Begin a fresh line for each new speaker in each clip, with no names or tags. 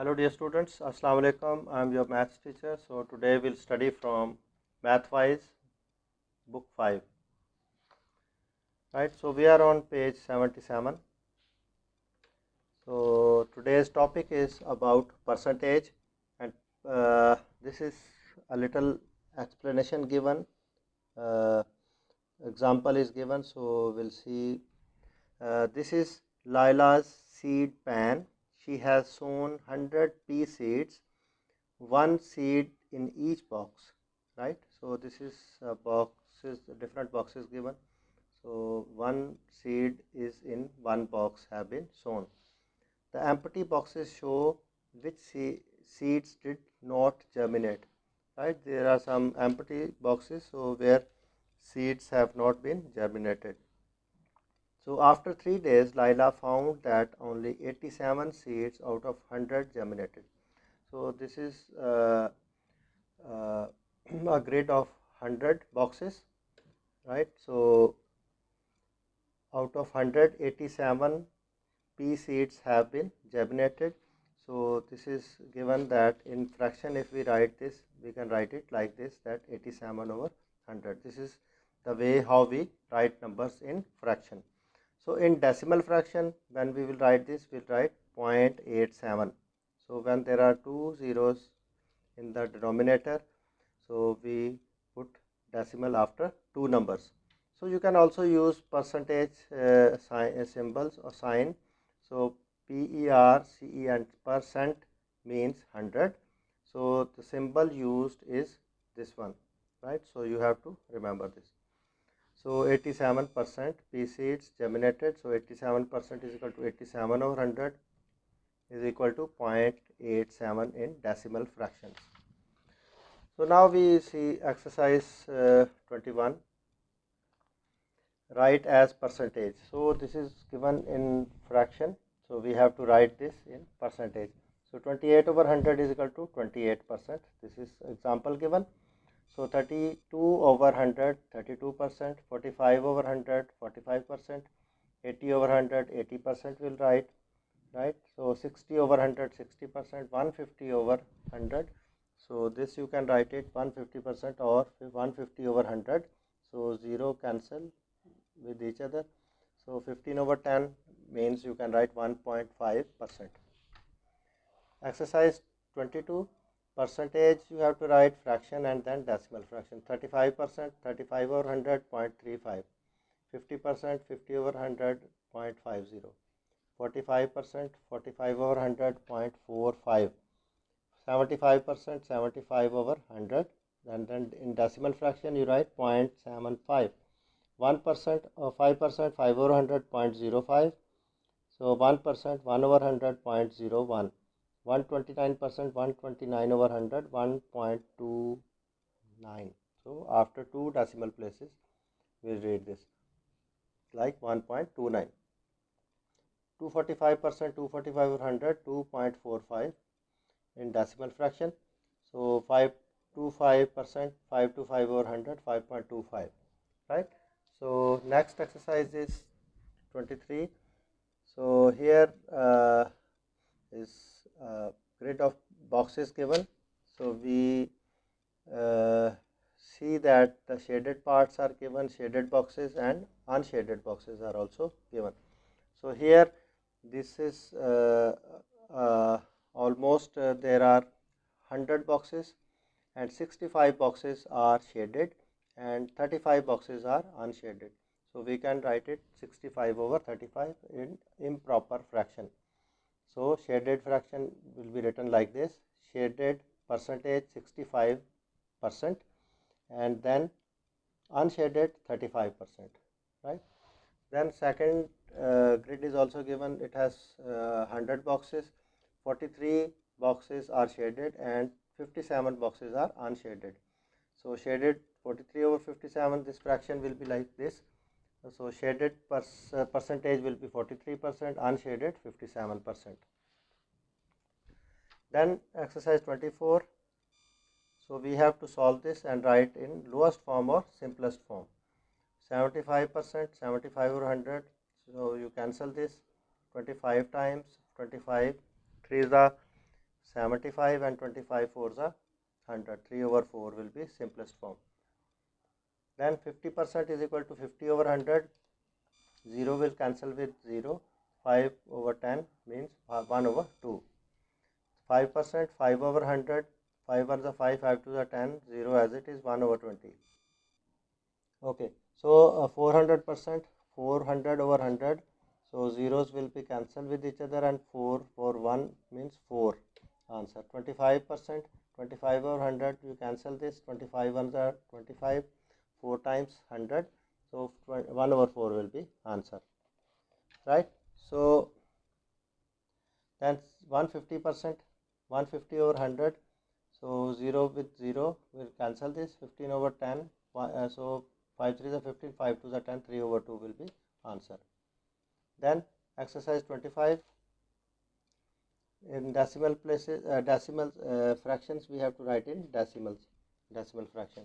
Hello dear students, Assalamu alaikum. I am your maths teacher. So today we'll study from Mathwise book 5. Right, so we are on page 77. So today's topic is about percentage, and this is a little explanation given. Example is given, so we'll see. This is Laila's seed pan. She has sown 100 pea seeds, one seed in each box, right? So this is boxes, different boxes given. So one seed is in one box have been sown. The empty boxes show which seeds did not germinate, right? There are some empty boxes, so where seeds have not been germinated. So after 3 days, Laila found that only 87 seeds out of 100 germinated. So this is uh, a grid of 100 boxes, right? So out of 100, 87 pea seeds have been germinated. So this is given that in fraction, if we write this, we can write it like this, that 87 over 100. This is the way how we write numbers in fraction. So in decimal fraction, when we will write this, we'll write 0.87. So when there are two zeros in the denominator, so we put decimal after two numbers. So you can also use percentage symbols or sign. So PERCE and percent means 100. So the symbol used is this one, right? So you have to remember this. So 87% pea seeds germinated. So 87% is equal to 87 over 100 is equal to 0.87 in decimal fractions. So now we see exercise 21, write as percentage. So this is given in fraction, so we have to write this in percentage. So 28 over 100 is equal to 28%. This is example given. So 32 over 100, 32%, 45 over 100, 45%, 80 over 100, 80% will write, right? So 60 over 100, 60%, 150 over 100. So this you can write it 150% or 150 over 100. So 0 cancel with each other. So 15 over 10 means you can write 1.5%. Exercise 22, percentage you have to write fraction and then decimal fraction. 35%, 35 over 100, 0.35. 50%, 50 over 100, 0.50. 45%, 45 over 100, 0.45. 75%, 75 over 100, and then in decimal fraction you write 0.75. 1% or 5%, 5 over 100, 0.05. So 1%, 1 over 100, 0.01. 129%, 129 over 100, 1.29. So after two decimal places we read this like 1.29. 245%, 245 over 100, 2.45 in decimal fraction. So 5 to 5%, 5 to 5 over 100, 5.25, right? So next exercise is 23. So here is grid of boxes given. So we see that the shaded parts are given, shaded boxes and unshaded boxes are also given. So here this is almost there are 100 boxes and 65 boxes are shaded and 35 boxes are unshaded. So we can write it 65 over 35 in improper fraction. So shaded fraction will be written like this, shaded percentage 65% and then unshaded 35%, right? Then second grid is also given, it has 100 boxes, 43 boxes are shaded and 57 boxes are unshaded. So shaded 43 over 57, this fraction will be like this. So shaded percentage will be 43%, unshaded 57%. Then exercise 24. So we have to solve this and write in lowest form or simplest form. 75%, 75 over 100. So you cancel this. 25 times 25, 3 is the 75 and 25 fours are 100. 3 over 4 will be simplest form. Then 50% is equal to 50 over 100. 0 will cancel with 0. 5 over 10 means 1 over 2. 5%, 5 over 100. 5 are the 5, 5 to the 10, 0 as it is, 1 over 20. Okay, so 400%, 400 over 100. So zeros will be cancelled with each other, and 4 for 1 means 4. Answer 25%, 25 over 100. You cancel this, 25 ones are 25, 4 times 100. So 1 over 4 will be answer. Right? So then 150%, 150 over 100. So 0 with 0 will cancel this, 15 over 10. So 5 3 is 15, 5 2 is 10, 3 over 2 will be answer. Then exercise 25. In decimal places, decimal fractions we have to write in decimal fraction.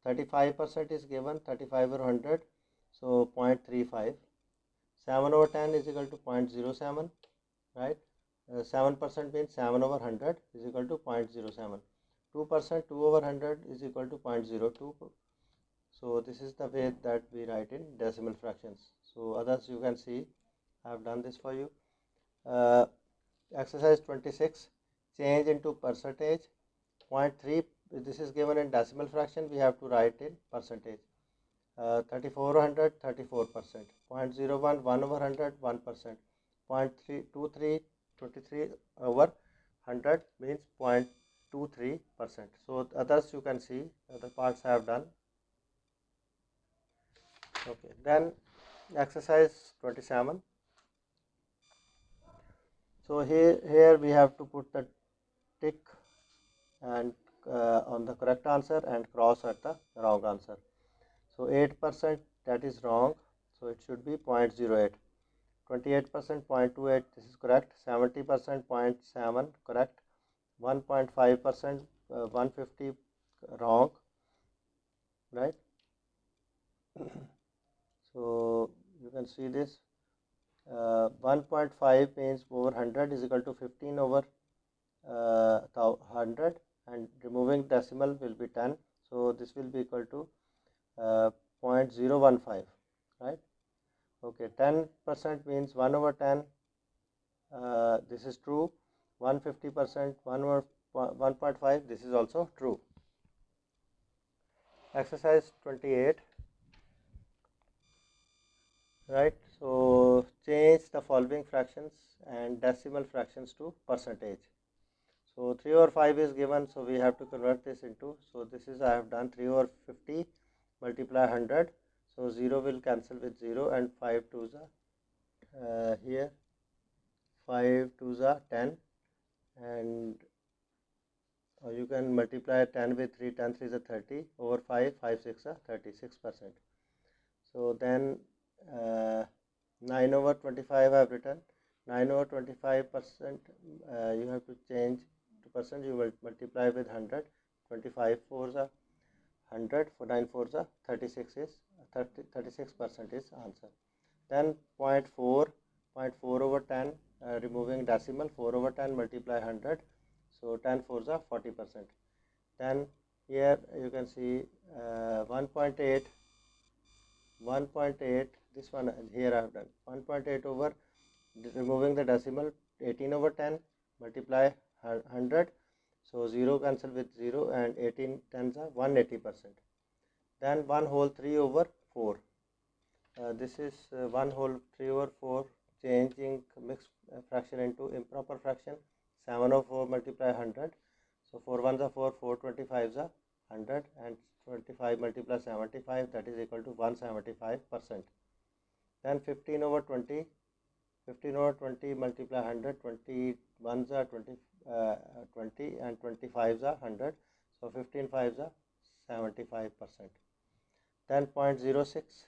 35% is given, 35 over 100, so 0.35. 7 over 10 is equal to 0.07, right? 7% means 7 over 100 is equal to 0.07. 2%, 2 over 100 is equal to 0.02. So this is the way that we write in decimal fractions. So others you can see, I have done this for you. Exercise 26, change into percentage. 0.3, this is given in decimal fraction, we have to write in percentage. 3400, 34%. 0.01, 1 over 100, 1%. 0.323, 23 over 100 means 0.23%. So others you can see, other parts I have done. Okay, then exercise 27. So here we have to put the tick and on the correct answer and cross at the wrong answer. So 8%, that is wrong, so it should be 0.08. 28%, 0.28, this is correct. 70%, 0.7, correct. 1.5%, 150, wrong, right? So you can see this. 1.5 means over 100 is equal to 15 over 100, and removing decimal will be 10. So this will be equal to 0.015, right? Okay, 10% means 1 over 10. This is true. 150%, 1 over 1.5. This is also true. Exercise 28. Right, so change the following fractions and decimal fractions to percentage. So 3 over 5 is given, so we have to convert this into, so this is I have done 3 over 50 multiply 100, so 0 will cancel with 0 and 5 2s are here, 5 2s are 10, and you can multiply 10 with 3, 10 3 is a 30, over 5, 5 6 are 36%. So then 9 over 25 I have written. 9 over 25%, you have to change to percent, you will multiply with 100. 25 fours are 100, for 9 fours are 36 is 36% is answer. Then 0.4, 0.4 over 10, removing decimal, 4 over 10 multiply 100, so 10 fours are 40%. Then here you can see 1.8, 1.8, this one here I have done 1.8 over, removing the decimal, 18 over 10 multiply 100, so 0 cancel with 0 and 18 tens are 180%. Then 1 whole 3 over 4, this is 1 whole 3 over 4, changing mixed fraction into improper fraction. 7 over 4 multiply 100, so 4 ones are 4, 4 25s are 100, and 25 multiply 75, that is equal to 175%. Then 15 over 20, 15 over 20 multiply 100, 20 ones are 20 and 25s are 100, so 15 fives are 75%. Then 0.06,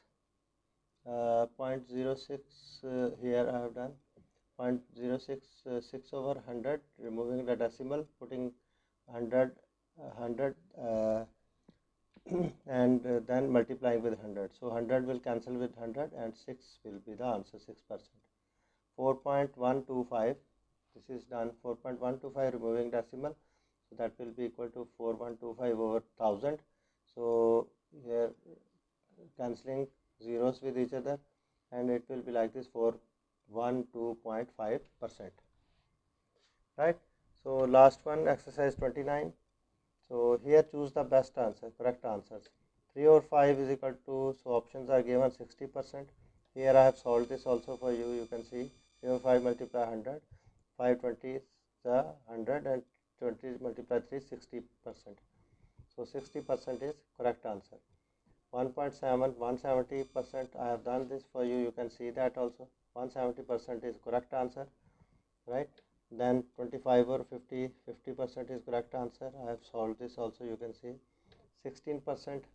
0.06 here I have done 0.06, 6 over 100, removing the decimal, putting 100 and then multiplying with 100, so 100 will cancel with 100 and 6 will be the answer, 6%. 4.125, This is done 4.125 removing decimal, so that will be equal to 4125 over 1000. So here cancelling zeros with each other, and it will be like this, 412.5%. Right. So last one, exercise 29. So here choose the best answer, correct answers. 3 or 5 is equal to, so options are given 60%. Here I have solved this also for you. You can see 3 or 5 multiply 100, 520 is the 100, and 20 multiply 3 60%. So 60% is correct answer. 1.7, 170%, I have done this for you. You can see that also 170% is correct answer, right? Then 25 or 50, 50% is correct answer. I have solved this also. You can see 16%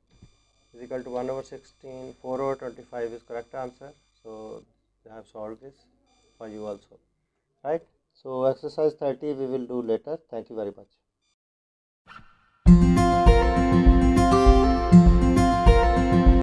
is equal to 1 over 16. 4 over 25 is correct answer. So I have solved this for you also, right? So exercise 30 we will do later. Thank you very much.